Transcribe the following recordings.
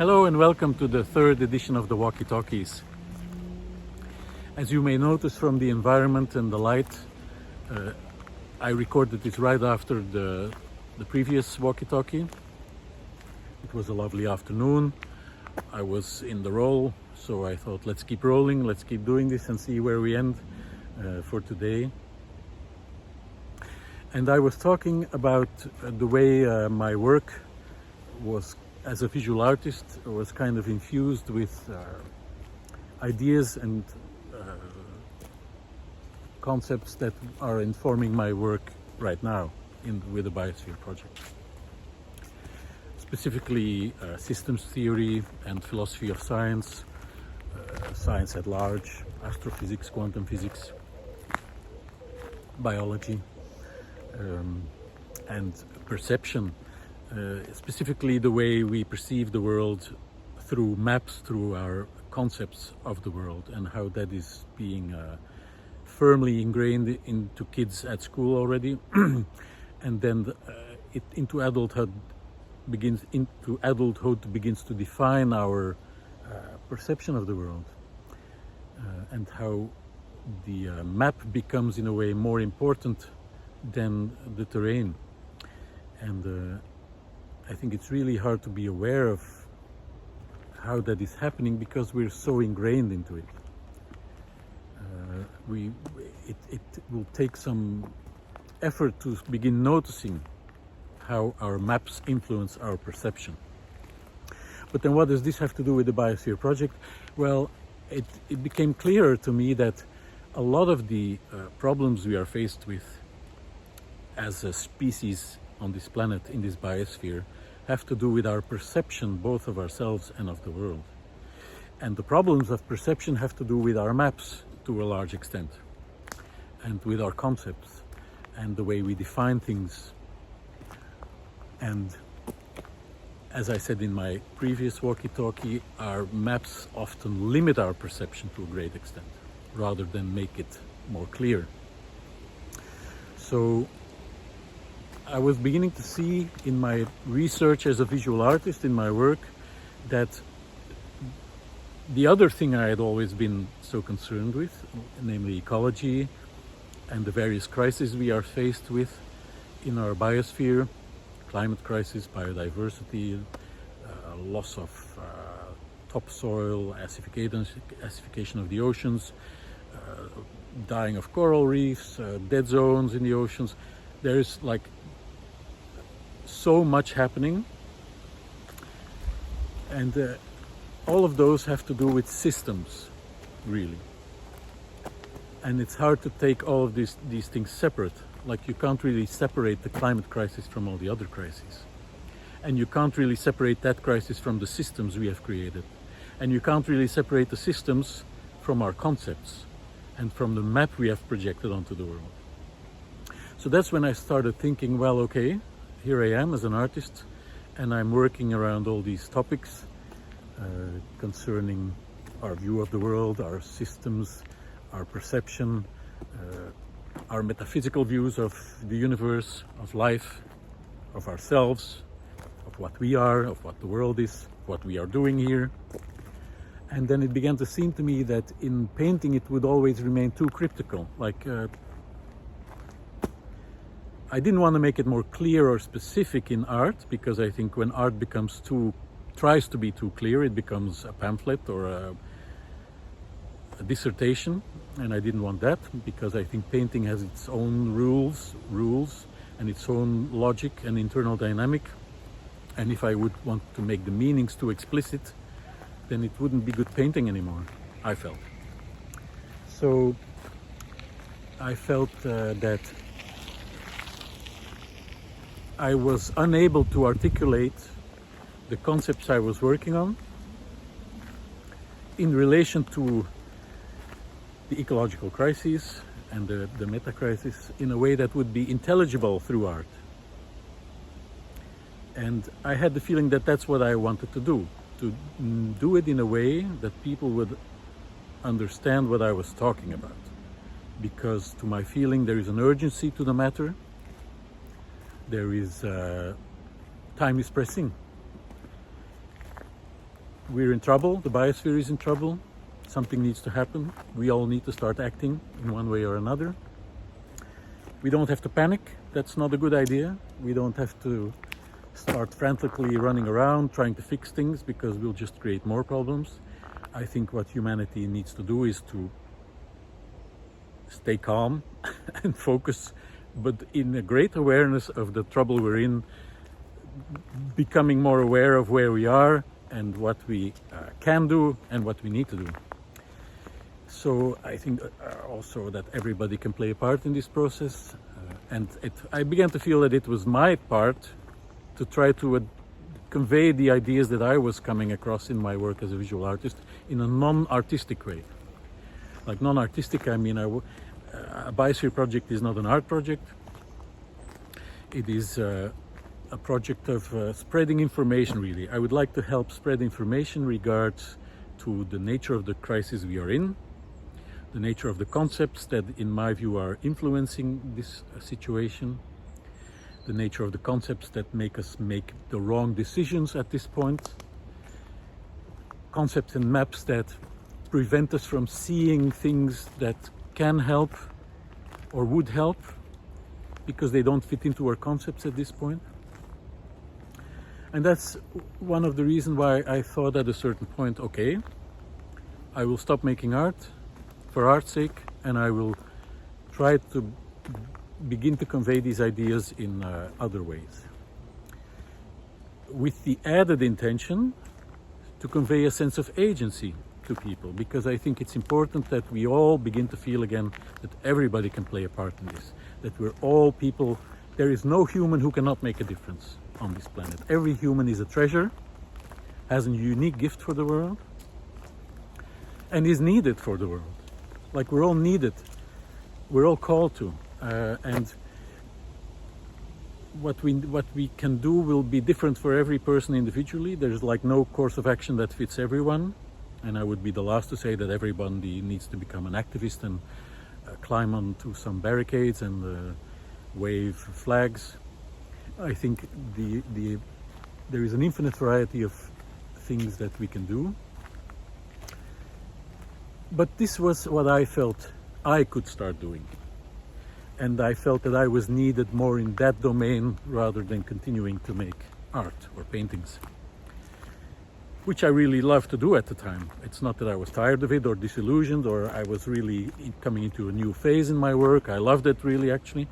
Hello and welcome to the third edition of the Walkie-Talkies. As you may notice from the environment and the light, I recorded this right after the previous Walkie-Talkie. It was a lovely afternoon. I was in the roll, so I thought let's keep rolling, let's keep doing this and see where we end for today. And I was talking about the way my work was, as a visual artist, was kind of infused with ideas and concepts that are informing my work right now with the Biosphere Project. Specifically systems theory and philosophy of science, science at large, astrophysics, quantum physics, biology, and perception. Specifically the way we perceive the world through maps, through our concepts of the world, and how that is being firmly ingrained into kids at school already, and then into adulthood begins to define our perception of the world, and how the map becomes in a way more important than the terrain. And I think it's really hard to be aware of how that is happening because we're so ingrained into it. It will take some effort to begin noticing how our maps influence our perception. But then what does this have to do with the Biosphere Project? Well, it became clearer to me that a lot of the problems we are faced with as a species on this planet, in this biosphere, have to do with our perception both of ourselves and of the world. And the problems of perception have to do with our maps to a large extent, and with our concepts and the way we define things. And as I said in my previous walkie-talkie, our maps often limit our perception to a great extent rather than make it more clear. So I was beginning to see in my research as a visual artist, in my work, that the other thing I had always been so concerned with, namely ecology and the various crises we are faced with in our biosphere, climate crisis, biodiversity, loss of topsoil, acidification of the oceans, dying of coral reefs, dead zones in the oceans. There's like so much happening, and all of those have to do with systems, really. And it's hard to take all of these things separate. Like, you can't really separate the climate crisis from all the other crises, and you can't really separate that crisis from the systems we have created, and you can't really separate the systems from our concepts and from the map we have projected onto the world. So that's when I started thinking, well, okay, here I am as an artist, and I'm working around all these topics concerning our view of the world, our systems, our perception, our metaphysical views of the universe, of life, of ourselves, of what we are, of what the world is, what we are doing here. And then it began to seem to me that in painting it would always remain too cryptical. Like, I didn't want to make it more clear or specific in art, because I think when art tries to be too clear, it becomes a pamphlet or a dissertation, and I didn't want that, because I think painting has its own rules and its own logic and internal dynamic, and if I would want to make the meanings too explicit, then it wouldn't be good painting anymore, I felt. So I felt that I was unable to articulate the concepts I was working on in relation to the ecological crisis and the meta-crisis in a way that would be intelligible through art. And I had the feeling that that's what I wanted to do it in a way that people would understand what I was talking about. Because to my feeling there is an urgency to the matter. There is time is pressing. we're in trouble, the biosphere is in trouble, something needs to happen, we all need to start acting in one way or another. We don't have to panic, that's not a good idea. We don't have to start frantically running around trying to fix things, because we'll just create more problems. I think what humanity needs to do is to stay calm and focus, but in a great awareness of the trouble we're in, becoming more aware of where we are and what we can do and what we need to do. So I think also that everybody can play a part in this process, and I began to feel that it was my part to try to convey the ideas that I was coming across in my work as a visual artist in a non-artistic way. Like non-artistic, I mean, A Biosphere Project is not an art project. It is a project of spreading information, really. I would like to help spread information regards to the nature of the crisis we are in, the nature of the concepts that, in my view, are influencing this situation, the nature of the concepts that make us make the wrong decisions at this point, concepts and maps that prevent us from seeing things that can help or would help because they don't fit into our concepts at this point. And that's one of the reasons why I thought at a certain point, okay, I will stop making art for art's sake, and I will try to begin to convey these ideas in other ways, with the added intention to convey a sense of agency to people, because I think it's important that we all begin to feel again that everybody can play a part in this, that we're all people. There is no human who cannot make a difference on this planet. Every human is a treasure, has a unique gift for the world, and is needed for the world. Like, we're all needed, we're all called to, and what we can do will be different for every person individually. There's like no course of action that fits everyone, and I would be the last to say that everybody needs to become an activist and climb onto some barricades and wave flags. I think there is an infinite variety of things that we can do. But this was what I felt I could start doing. And I felt that I was needed more in that domain rather than continuing to make art or paintings, which I really loved to do at the time. It's not that I was tired of it or disillusioned, or I was really coming into a new phase in my work. I loved it, really, actually.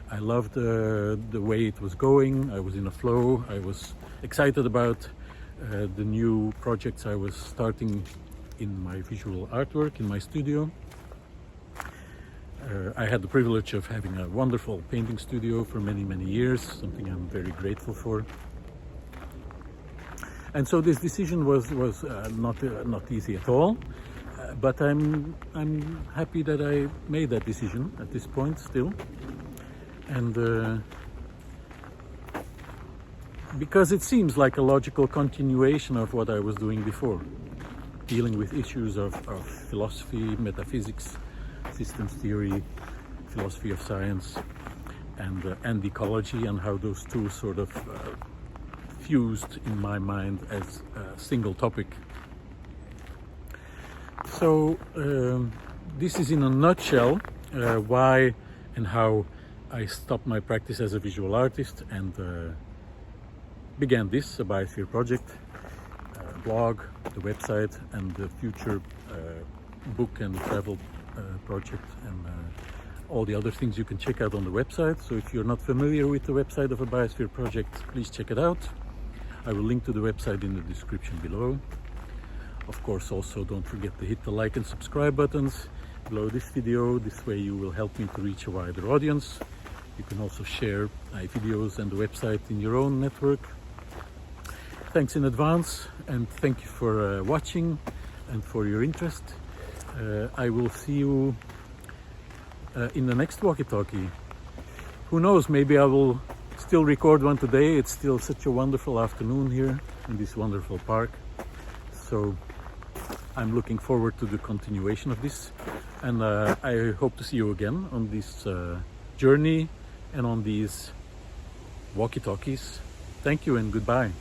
I loved the way it was going. I was in a flow. I was excited about the new projects I was starting in my visual artwork, in my studio. I had the privilege of having a wonderful painting studio for many, many years, something I'm very grateful for. And so this decision was not easy at all, but I'm happy that I made that decision at this point still. And because it seems like a logical continuation of what I was doing before, dealing with issues of philosophy, metaphysics, systems theory, philosophy of science, and ecology, and how those two sort of fused in my mind as a single topic. So this is in a nutshell why and how I stopped my practice as a visual artist and began this, A Biosphere Project, blog, the website, and the future book and travel project, and all the other things you can check out on the website. So if you're not familiar with the website of A Biosphere Project, please check it out. I will link to the website in the description below. Of course, also don't forget to hit the like and subscribe buttons below this video. This way you will help me to reach a wider audience. You can also share my videos and the website in your own network. Thanks in advance, and thank you for watching and for your interest. I will see you in the next Walkie-Talkie. Who knows, maybe I will still record one today. It's still such a wonderful afternoon here in this wonderful park. So I'm looking forward to the continuation of this. And I hope to see you again on this journey and on these walkie-talkies. Thank you and goodbye.